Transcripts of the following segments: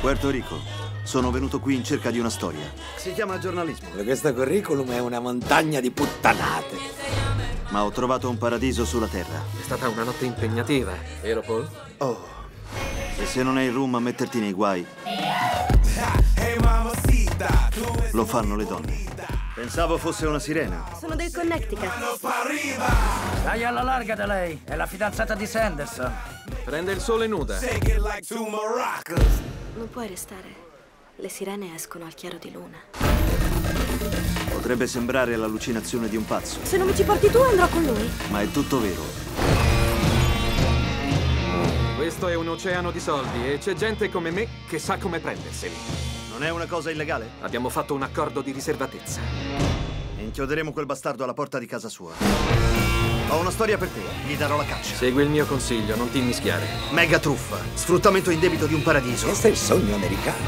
Puerto Rico. Sono venuto qui in cerca di una storia. Si chiama giornalismo. Questo curriculum è una montagna di puttanate. Ma ho trovato un paradiso sulla terra. È stata una notte impegnativa, vero Paul? Oh, e se non è il rum a metterti nei guai, lo fanno le donne. Pensavo fosse una sirena. Sono del Connecticut. Dai alla larga da lei, è la fidanzata di Sanderson. Prende il sole nuda. Non puoi restare. Le sirene escono al chiaro di luna. Potrebbe sembrare l'allucinazione di un pazzo, Se non mi ci porti tu, andrò con lui. ma è tutto vero. Questo è un oceano di soldi e c'è gente come me che sa come prenderseli. Non è una cosa illegale? Abbiamo fatto un accordo di riservatezza. Inchioderemo quel bastardo alla porta di casa sua. Ho una storia per te, gli darò la caccia. Segui il mio consiglio, non ti immischiare. Mega truffa, sfruttamento indebito di un paradiso. Questo è il sogno americano.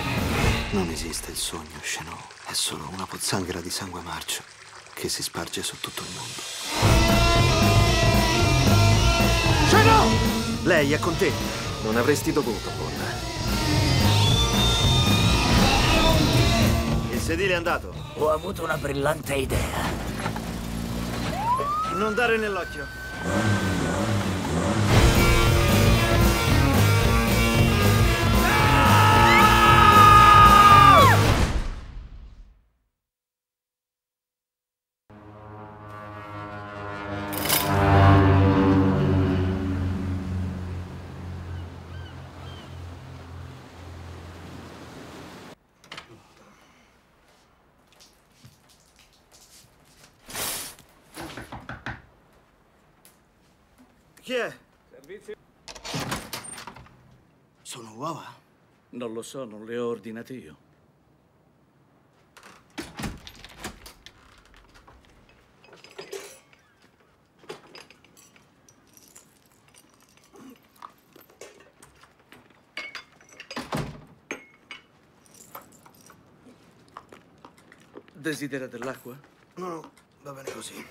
Non esiste il sogno, Shannon. È solo una pozzanghera di sangue marcio che si sparge su tutto il mondo. Shannon! Lei è con te. Non avresti dovuto, Paul. Il sedile è andato. Ho avuto una brillante idea. Non dare nell'occhio. Chi è? Servizio? Sono uova? Non lo so, non le ho ordinate io. Desidera dell'acqua? No, va bene così.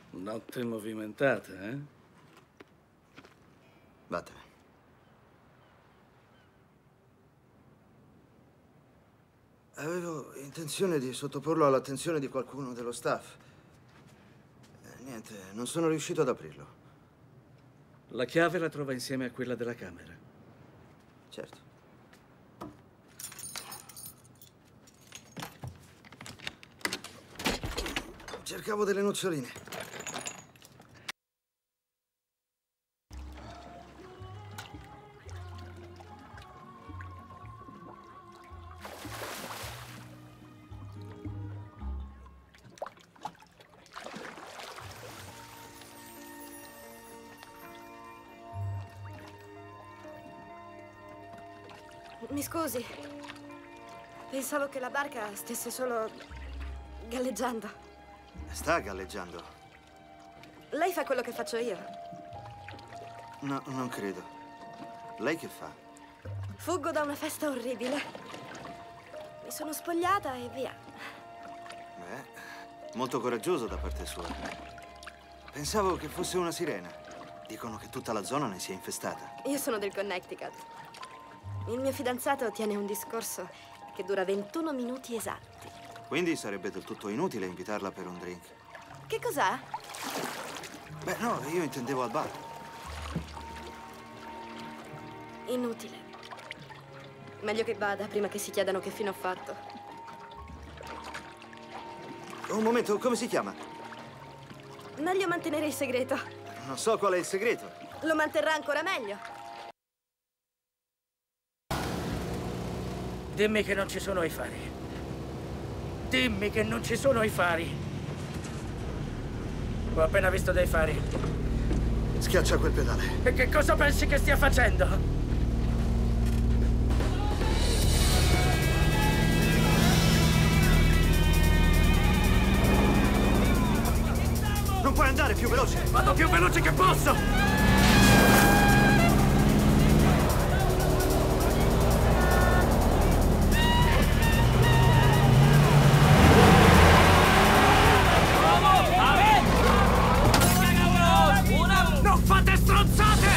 Notte movimentata, eh? Vattene. Avevo intenzione di sottoporlo all'attenzione di qualcuno dello staff. Niente, non sono riuscito ad aprirlo. La chiave la trova insieme a quella della camera. Certo. Cercavo delle noccioline. Mi scusi. Pensavo che la barca stesse solo galleggiando. Sta galleggiando. Lei fa quello che faccio io. No, non credo. Lei che fa? Fuggo da una festa orribile. Mi sono spogliata e via. Beh, molto coraggioso da parte sua. Pensavo che fosse una sirena. Dicono che tutta la zona ne sia infestata. Io sono del Connecticut. Il mio fidanzato tiene un discorso che dura 21 minuti esatti. Quindi sarebbe del tutto inutile invitarla per un drink. Che cos'ha? Beh, no, io intendevo al bar. Inutile. Meglio che vada prima che si chiedano che fine ho fatto. Un momento, come si chiama? Meglio mantenere il segreto. Non so qual è il segreto. Lo manterrà ancora meglio. Dimmi che non ci sono i fari. Dimmi che non ci sono i fari. Ho appena visto dei fari. Schiaccia quel pedale. E che cosa pensi che stia facendo? Non puoi andare più veloce. Vado più veloce che posso! Non fate stronzate!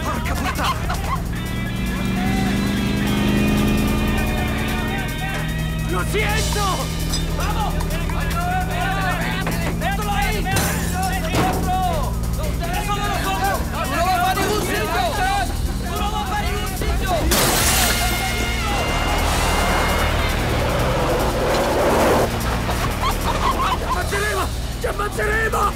Porca puttana! siento! ¡Vamos! ¡Mételo ahí! ¡Otro! ¡Eso de los ojos! ¡No va para ningún sitio! ¡No va para ningún sitio! ¡Ci ammazeremo!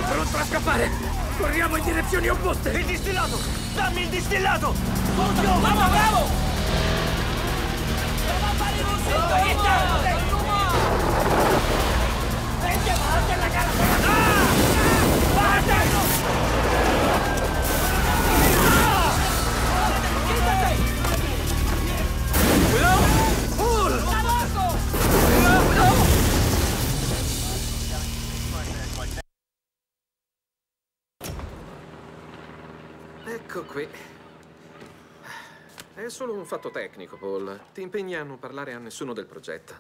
Pronto a scappare! Corriamo in direzioni opposte! Il distillato! Dammi il distillato! Oddio! Vamos, bravo! Non va a fare un sito! Venti avanti alla gara! Guarda! Ecco qui. È solo un fatto tecnico, Paul. Ti impegni a non parlare a nessuno del progetto.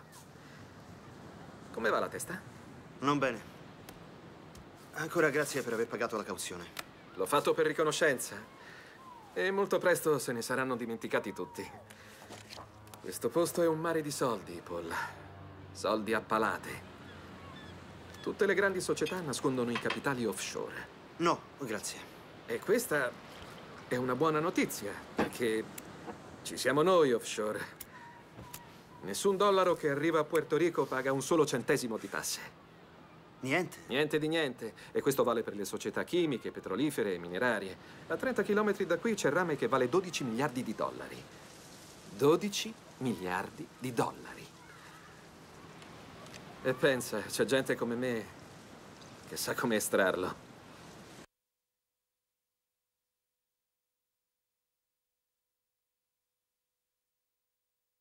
Come va la testa? Non bene. Ancora grazie per aver pagato la cauzione. L'ho fatto per riconoscenza. E molto presto se ne saranno dimenticati tutti. Questo posto è un mare di soldi, Paul. Soldi a palate. Tutte le grandi società nascondono i capitali offshore. No, grazie. E questa è una buona notizia, perché ci siamo noi offshore. Nessun dollaro che arriva a Puerto Rico paga un solo centesimo di tasse. Niente? Niente di niente. E questo vale per le società chimiche, petrolifere e minerarie. A 30 chilometri da qui c'è rame che vale 12 miliardi di dollari. 12 miliardi di dollari. E pensa, c'è gente come me che sa come estrarlo.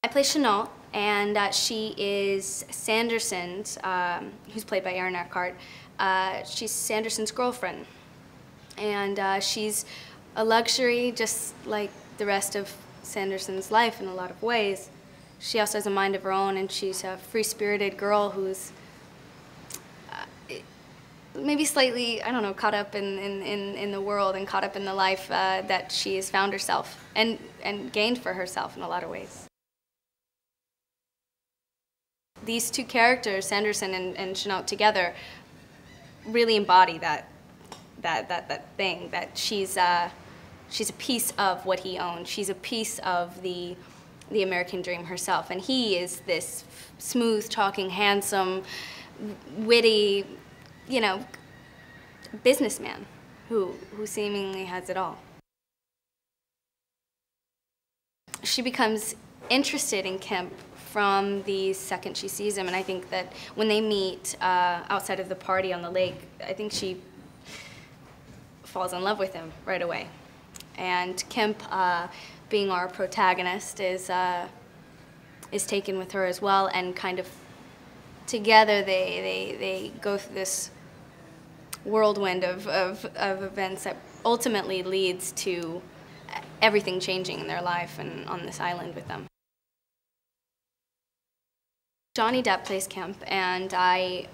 I play Chanel, and she is Sanderson's, who's played by Erin Eckhart. She's Sanderson's girlfriend, and she's a luxury just like the rest of Sanderson's life in a lot of ways. She also has a mind of her own, and she's a free-spirited girl who's maybe slightly, I don't know, caught up in the world and caught up in the life that she has found herself and gained for herself in a lot of ways. These two characters, Sanderson and Chanel, together really embody that thing, that she's a piece of what he owns. She's a piece of the American dream herself. And he is this smooth-talking, handsome, witty, you know, businessman who seemingly has it all. She becomes interested in Kemp from the second she sees him, and I think that when they meet outside of the party on the lake, I think she falls in love with him right away. And Kemp, being our protagonist, is taken with her as well, and kind of together they go through this whirlwind of events that ultimately leads to everything changing in their life and on this island with them. Johnny Depp plays Kemp, and I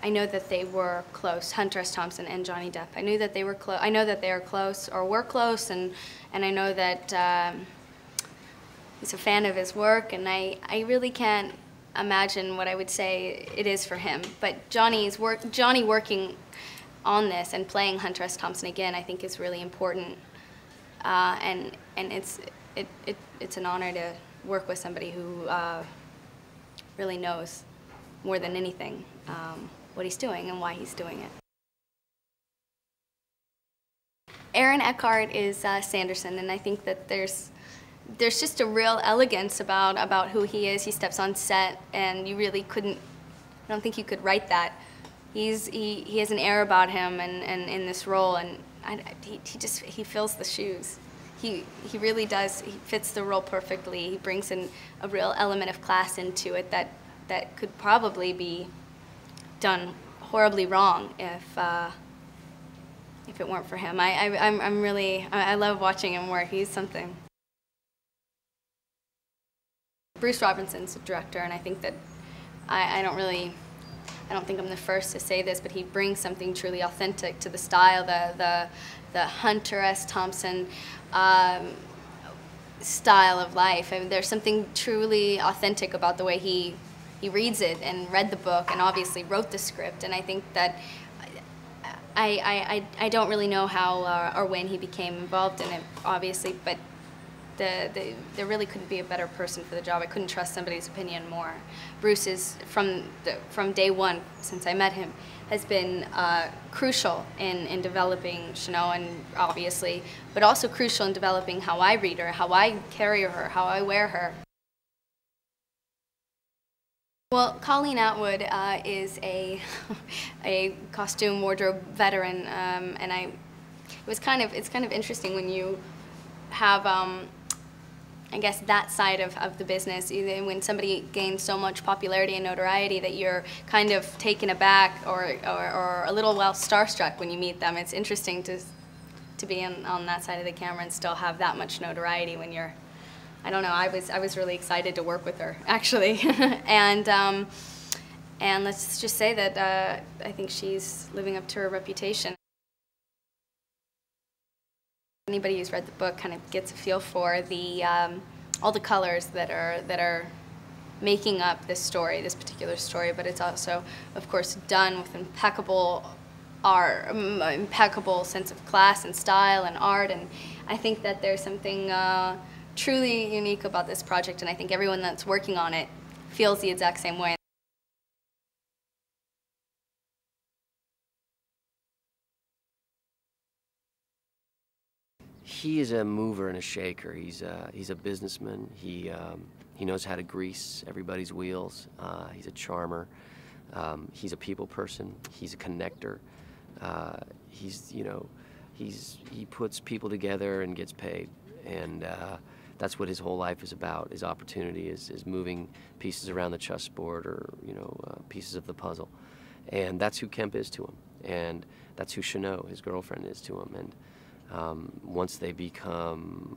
know that they were close. Hunter S. Thompson and Johnny Depp. I knew that they were close. I know that they are close, or were close, and I know that he's a fan of his work, and I really can't imagine what I would say it is for him. But Johnny working on this and playing Hunter S. Thompson again, I think is really important, and it's an honor to work with somebody who really knows more than anything what he's doing and why he's doing it. Erin Eckhart is Sanderson, and I think that there's just a real elegance about who he is. He steps on set, and you really couldn't, I don't think you could write that. He has an air about him and in this role, and he fills the shoes. He really does. He fits the role perfectly. He brings in a real element of class into it that could probably be done horribly wrong if it weren't for him. I love watching him work. He's something. Bruce Robinson's the director, and I think that I I don't think I'm the first to say this, but he brings something truly authentic to the style, the Hunter S. Thompson style of life. I mean, there's something truly authentic about the way he reads it and read the book and obviously wrote the script. And I think that I don't really know how or when he became involved in it, obviously, but there really couldn't be a better person for the job. I couldn't trust somebody's opinion more. Bruce is, from day one, since I met him, has been crucial in developing Chanel, and obviously, but also crucial in developing how I read her, how I carry her, how I wear her. Well, Colleen Atwood is a costume wardrobe veteran, and it's kind of interesting when you have I guess that side of the business, when somebody gains so much popularity and notoriety that you're kind of taken aback or a little, well, starstruck when you meet them. It's interesting to be on that side of the camera and still have that much notoriety when you're, I don't know, I was really excited to work with her, actually. and let's just say that I think she's living up to her reputation. Anybody who's read the book kind of gets a feel for all the colors that are making up this story, this particular story, but it's also, of course, done with impeccable art, impeccable sense of class and style and art, and I think that there's something truly unique about this project, and I think everyone that's working on it feels the exact same way. He is a mover and a shaker. He's a businessman. He knows how to grease everybody's wheels. He's a charmer. He's a people person. He's a connector. He puts people together and gets paid, and that's what his whole life is about. His opportunity is moving pieces around the chessboard, or pieces of the puzzle, and that's who Kemp is to him, and that's who Chanel, his girlfriend, is to him. And once they become,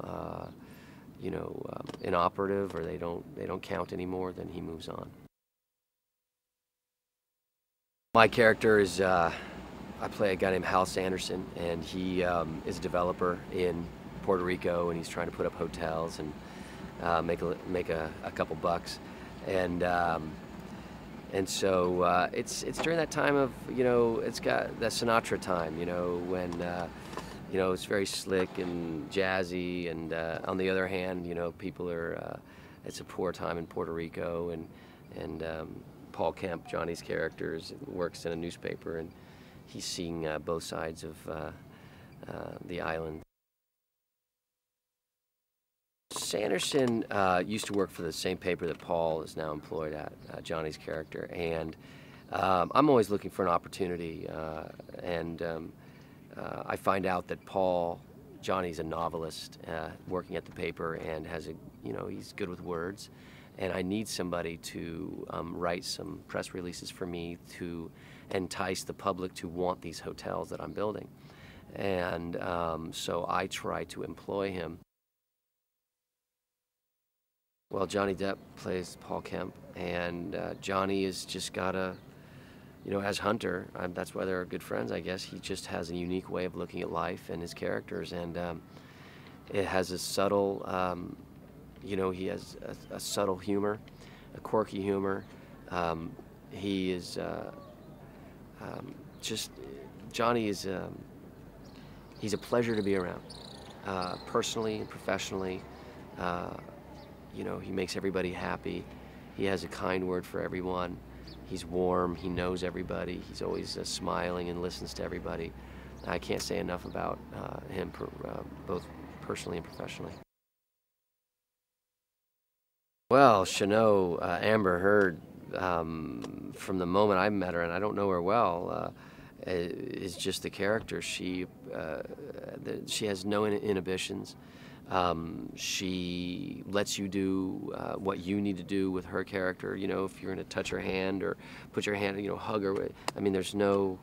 inoperative, or they don't count anymore, then he moves on. My character is, I play a guy named Hal Sanderson, and he is a developer in Puerto Rico, and he's trying to put up hotels and make a couple bucks, and so it's during that time of, it's got the Sinatra time, when. It's very slick and jazzy, and on the other hand, people are, it's a poor time in Puerto Rico, and Paul Kemp, Johnny's character, works in a newspaper, and he's seeing both sides of the island. Sanderson used to work for the same paper that Paul is now employed at, Johnny's character, and I'm always looking for an opportunity, I find out that Johnny's a novelist working at the paper, and he's good with words, and I need somebody to write some press releases for me to entice the public to want these hotels that I'm building. And so I try to employ him. Well, Johnny Depp plays Paul Kemp, and Johnny has just got a, as Hunter, that's why they're good friends, I guess. He just has a unique way of looking at life and his characters, and it has a subtle, he has a subtle humor, a quirky humor. He is Johnny is, he's a pleasure to be around, personally and professionally. He makes everybody happy. He has a kind word for everyone. He's warm, he knows everybody, he's always smiling and listens to everybody. I can't say enough about him, both personally and professionally. Well, Chanel, Amber Heard, from the moment I met her, and I don't know her well, is just the character. She has no inhibitions. She lets you do what you need to do with her character. If you're going to touch her hand or put your hand, hug her. I mean, there's no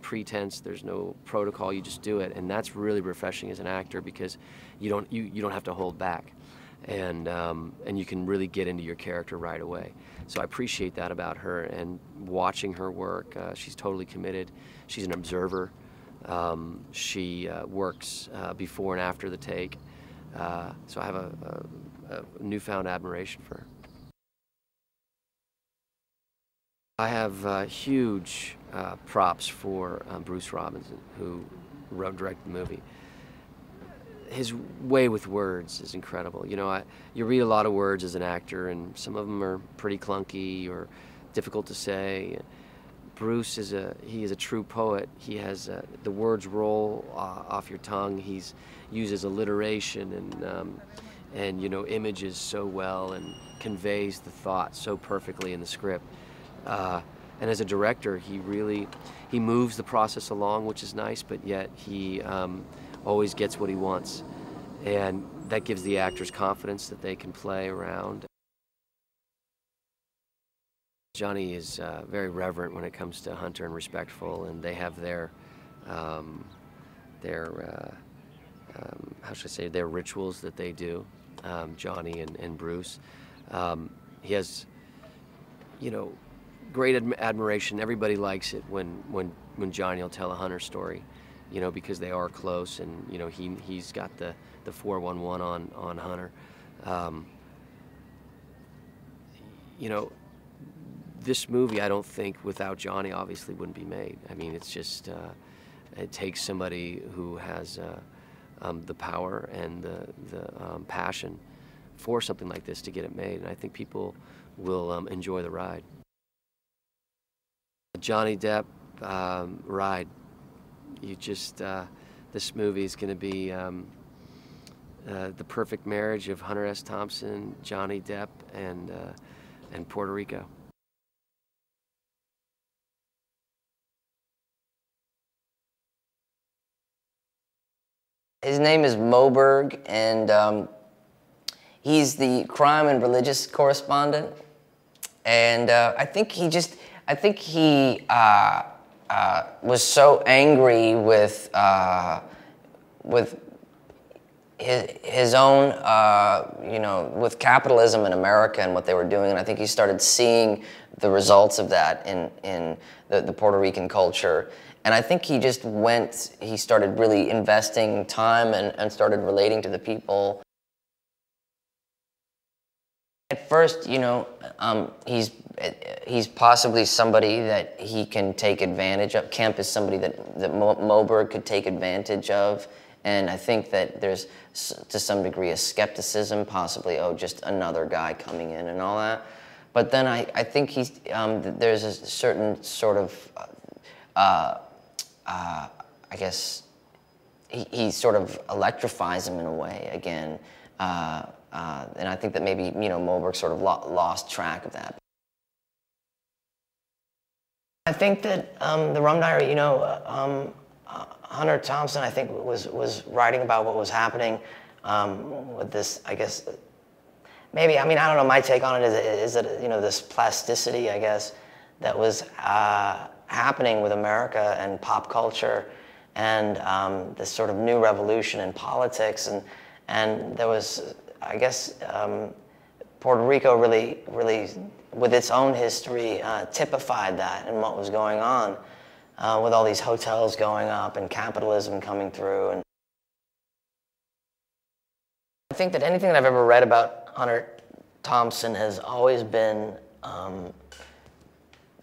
pretense, there's no protocol. You just do it, and that's really refreshing as an actor, because you don't have to hold back. and you can really get into your character right away. So I appreciate that about her, and watching her work, she's totally committed. She's an observer. She works before and after the take. So I have a newfound admiration for her. I have huge props for Bruce Robinson, who directed the movie. His way with words is incredible. You know, you read a lot of words as an actor, and some of them are pretty clunky or difficult to say. Bruce is a true poet. He has the words roll off your tongue. He's uses alliteration and you know, images so well, and conveys the thought so perfectly in the script. And as a director, he moves the process along, which is nice, but yet he always gets what he wants, and that gives the actors confidence that they can play around. Johnny is very reverent when it comes to Hunter, and respectful, and they have their how should I say, their rituals that they do, Johnny and Bruce. He has, you know, great admiration. Everybody likes it when Johnny will tell a Hunter story, you know, because they are close, and you know, he's got the 411 on Hunter. You know, this movie, I don't think without Johnny obviously wouldn't be made. I mean, it's just it takes somebody who has the power and the passion for something like this to get it made, and I think people will enjoy the ride. Johnny Depp ride. You just this movie is going to be the perfect marriage of Hunter S. Thompson, Johnny Depp, and Puerto Rico. His name is Moberg, and he's the crime and religious correspondent. And I think he was so angry with his own, you know, with capitalism in America and what they were doing, and I think he started seeing the results of that in the Puerto Rican culture. And I think he just he started really investing time and started relating to the people. At first, you know, he's possibly somebody that he can take advantage of. Kemp is somebody that Moberg could take advantage of. And I think that there's, to some degree, a skepticism, possibly, oh, just another guy coming in and all that. But then I think there's a certain sort of, I guess, he sort of electrifies him in a way again. And I think that maybe, you know, Moberg sort of lost track of that. I think that the Rum Diary, you know, Hunter Thompson, I think, was writing about what was happening with this, I guess, maybe, I mean, I don't know, my take on it is that, you know, this plasticity, I guess, that was happening with America and pop culture, and this sort of new revolution in politics, and there was, I guess, Puerto Rico really, with its own history, typified that and what was going on with all these hotels going up and capitalism coming through. And I think that anything that I've ever read about Hunter Thompson has always been,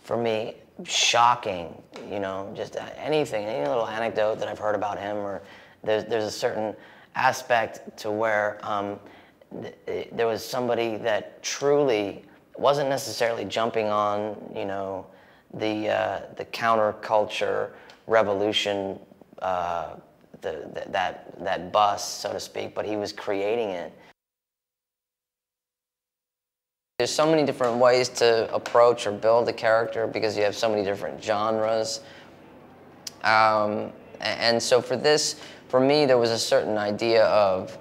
for me, shocking. You know, just anything, any little anecdote that I've heard about him, or there's a certain aspect to where there was somebody that truly wasn't necessarily jumping on, you know, the counterculture revolution, that bus, so to speak, but he was creating it. There's so many different ways to approach or build a character because you have so many different genres. And so for me, there was a certain idea of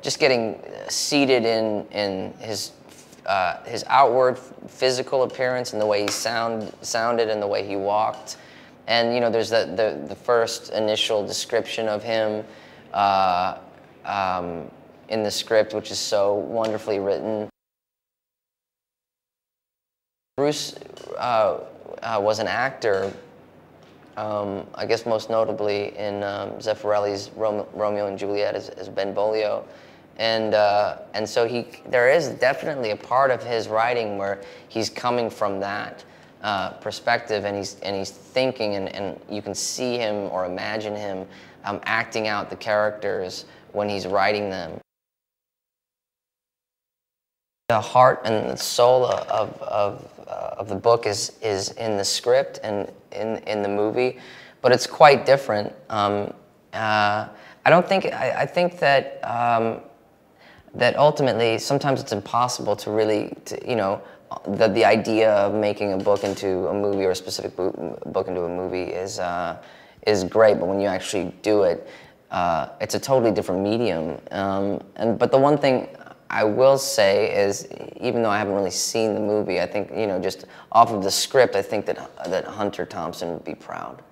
just getting seated in his outward physical appearance and the way he sounded and the way he walked. And you know, there's the first initial description of him in the script, which is so wonderfully written. Bruce was an actor, I guess most notably in Zeffirelli's Romeo and Juliet as Benvolio. And so there is definitely a part of his writing where he's coming from that perspective, and he's thinking, and you can see him or imagine him acting out the characters when he's writing them. The heart and the soul of the book is in the script and in the movie, but it's quite different. I think that that ultimately sometimes it's impossible to really, the idea of making a book into a movie, or a specific book into a movie is great, but when you actually do it, it's a totally different medium. But the one thing I will say is, even though I haven't really seen the movie, I think, just off of the script, I think that Hunter Thompson would be proud.